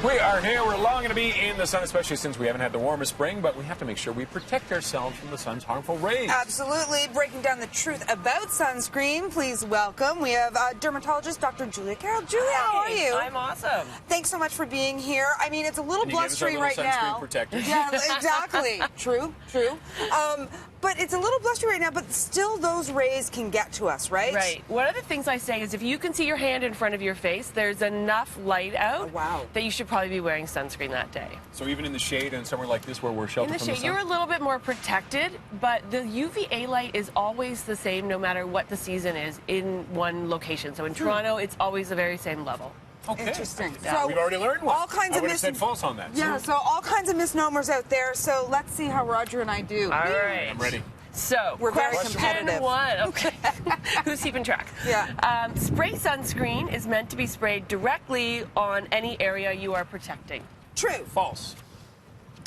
We are here. We're longing to be in the sun, especially since we haven't had the warmest spring, but we have to make sure we protect ourselves from the sun's harmful rays. Absolutely. Breaking down the truth about sunscreen, please welcome. We have dermatologist Dr. Julia Carroll. Julia, how are you? I'm awesome. Thanks so much for being here. I mean, it's a little blustery right sunscreen now. Protector. Yeah, exactly. True. But it's a little blustery right now, but still those rays can get to us, right? Right. One of the things I say is if you can see your hand in front of your face, there's enough light out that you should probably be wearing sunscreen that day. So even in the shade and somewhere like this where we're sheltered from the sun? You're a little bit more protected, but the UVA light is always the same no matter what the season is in one location. So in Toronto, it's always the very same level. Okay. Interesting. Yeah. So we've already learned one. All kinds I of would have said false on that. Yeah, so all kinds of misnomers out there. So let's see how Roger and I do. All right. I'm ready. So, we're very competitive. One. Okay. Who's keeping track? Yeah. Spray sunscreen is meant to be sprayed directly on any area you are protecting. True. False.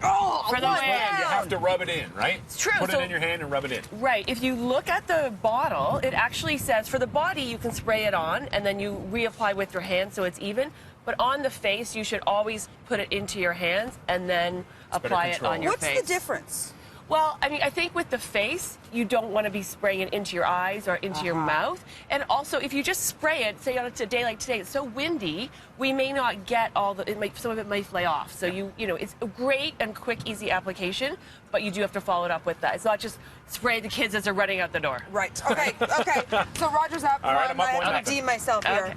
Oh, for the win. You have to rub it in, right? It's true. Put it in your hand and rub it in. Right. If you look at the bottle, it actually says for the body you can spray it on and then you reapply with your hand so it's even. But on the face, you should always put it into your hands and then apply it on your face. What's the difference? Well, I mean, I think with the face, you don't want to be spraying it into your eyes or into your mouth. And also, if you just spray it, say on a day like today, it's so windy, we may not get all the, some of it may fly off. So you know, it's a great and quick, easy application, but you do have to follow it up with that. It's not just spray the kids as they're running out the door. Right. Okay. Okay. So Roger's up. All right, I'm up I one have to nothing. redeem myself here.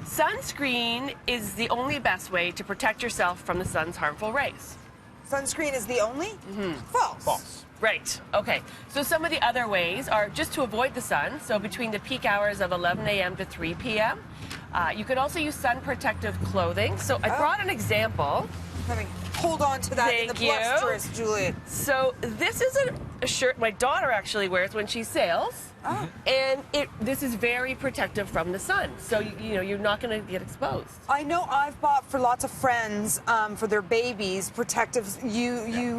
Sunscreen is the only best way to protect yourself from the sun's harmful rays. Sunscreen is the only? False. False. Right. Okay. So some of the other ways are just to avoid the sun. So between the peak hours of 11 a.m. to 3 p.m. You could also use sun protective clothing. So I brought an example. Let me hold on to that in the blusterous, Julia. So this is a shirt my daughter actually wears when she sails. And this is very protective from the sun. So, you know, you're not going to get exposed. I know I've bought for lots of friends for their babies protective UPF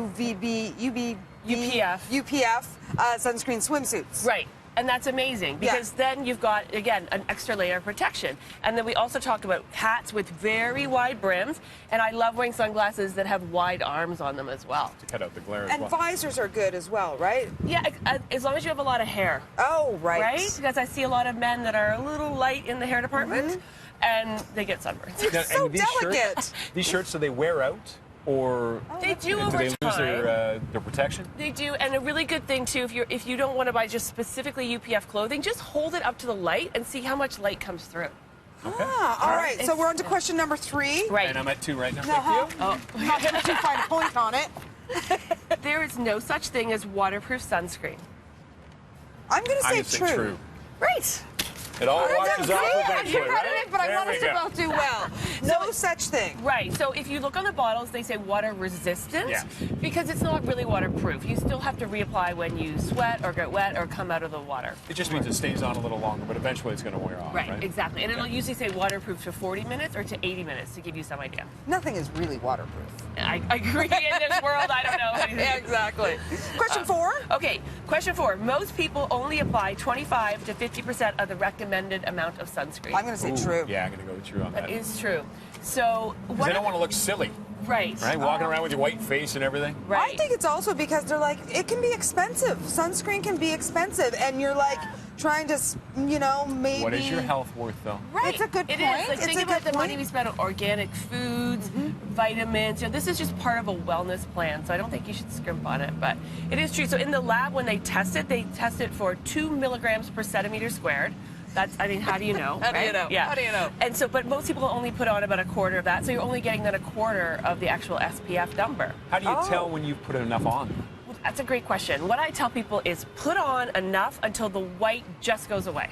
sunscreen swimsuits. Right. And that's amazing because then you've got, again, an extra layer of protection. And then we also talk about hats with very wide brims. And I love wearing sunglasses that have wide arms on them as well. To cut out the glare as And well. visors are good as well, right? Yeah, as long as you have a lot of hair. Oh, right. Right? Because I see a lot of men that are a little light in the hair department and they get sunburns. It's so delicate. These shirts, do they wear out? Or they do over they lose time. their protection? They do, and a really good thing too, if you don't want to buy just specifically UPF clothing, just hold it up to the light and see how much light comes through. Okay. All right. So we're on to question number 3. Right. And I'm at 2 right now. Thank you. Oh. Not going to find a point on it. There is no such thing as waterproof sunscreen. I'm going to say true. Right. It all washes off eventually, You're right? but I want us to both do well. No such thing. Right. So if you look on the bottles, they say water resistant because it's not really waterproof. You still have to reapply when you sweat or get wet or come out of the water. It just means it stays on a little longer, but eventually it's going to wear off, right? Right, exactly. And it'll usually say waterproof to 40 minutes or to 80 minutes to give you some idea. Nothing is really waterproof. I agree. In this world, I don't know. Yeah, exactly. Question 4. Okay, question 4. Most people only apply 25 to 50% of the recommended amount of sunscreen. I'm going to say true. Yeah, I'm going to go with true on that. That is true. So they don't want to look silly. Right. Right? Walking around with your white face and everything. Right. I think it's also because they're like, it can be expensive. Sunscreen can be expensive. And you're like trying to, you know, maybe. What is your health worth, though? Right. It's a good point. It is. Like, it's think a about good the money we spend on organic foods, vitamins. You know, this is just part of a wellness plan, so I don't think you should scrimp on it. But it is true. So in the lab, when they test it for 2 milligrams per centimeter squared. That's, I mean, how do you know? How do you know? Yeah. How do you know? And so, but most people only put on about a quarter of that, so you're only getting then a quarter of the actual SPF number. How do you tell when you've put enough on? Well, that's a great question. What I tell people is put on enough until the white just goes away.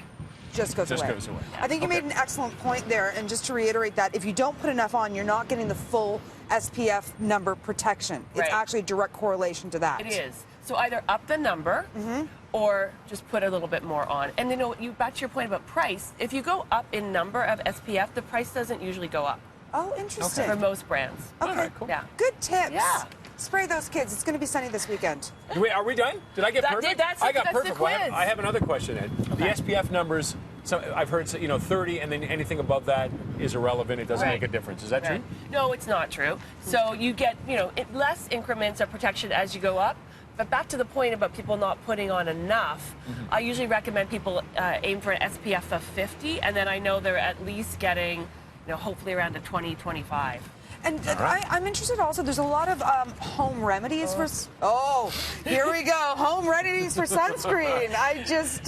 Just goes away. Yeah. I think you made an excellent point there, and just to reiterate that, if you don't put enough on, you're not getting the full SPF number protection. It's actually a direct correlation to that. It is. So either up the number or just put a little bit more on. And you know, back to your point about price, if you go up in number of SPF, the price doesn't usually go up. Oh, interesting. For most brands. Okay, all right, cool. Yeah. Good tips. Yeah. Spray those kids. It's going to be sunny this weekend. Wait, are we done? Did I get perfect? That's I got the perfect. quiz. Well, I have another question, Ed. The SPF numbers So I've heard 30, and then anything above that is irrelevant. It doesn't make a difference. Is that true? No, it's not true. So you get less increments of protection as you go up. But back to the point about people not putting on enough, I usually recommend people aim for an SPF of 50, and then I know they're at least getting, hopefully around a 20, 25. And I'm interested also, there's a lot of home remedies for... Oh, here we go. Home remedies for sunscreen. I just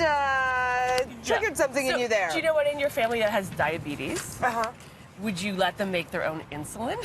triggered something in you there. Do you know what in your family that has diabetes? Would you let them make their own insulin?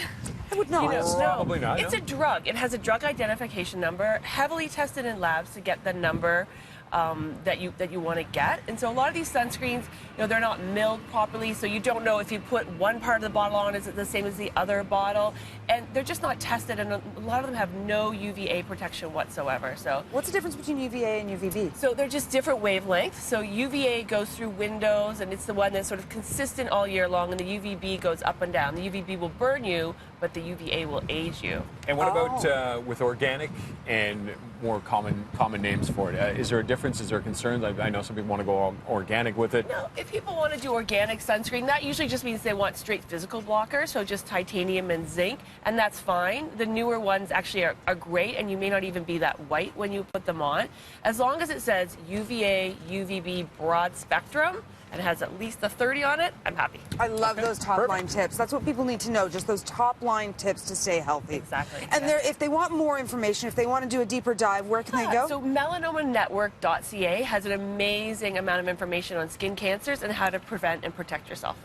I would not. Probably not. It's a drug. It has a drug identification number, heavily tested in labs to get the number that you want to get. And so a lot of these sunscreens, they're not milled properly, so you don't know if you put one part of the bottle on, is it the same as the other bottle? And they're just not tested, and a lot of them have no UVA protection whatsoever. So what's the difference between UVA and UVB? So they're just different wavelengths. So UVA goes through windows, and it's the one that's sort of consistent all year long, and the UVB goes up and down. The UVB will burn you, but the UVA will age you. And what about with organic and more common names for it? Is there a difference? Is there concerns? I know some people want to go organic with it. No, if people want to do organic sunscreen, that usually just means they want straight physical blockers, so just titanium and zinc, and that's fine. The newer ones actually are great, and you may not even be that white when you put them on. As long as it says UVA, UVB, broad spectrum, and has at least a 30 on it, I'm happy. I love those top-line tips. That's what people need to know, just those top-line tips to stay healthy. Exactly. And if they want more information, if they want to do a deeper dive, where can they go? So melanomanetwork.ca has an amazing amount of information on skin cancers and how to prevent and protect yourself.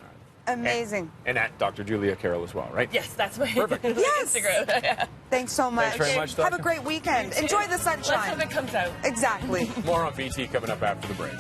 Amazing. And at Dr. Julia Carroll as well, right? Yes, that's my Yes. Instagram. Thanks so much. Thanks very much, Doctor. Have a great weekend. Enjoy the sunshine. Let's hope it comes out. Exactly. More on BT coming up after the break.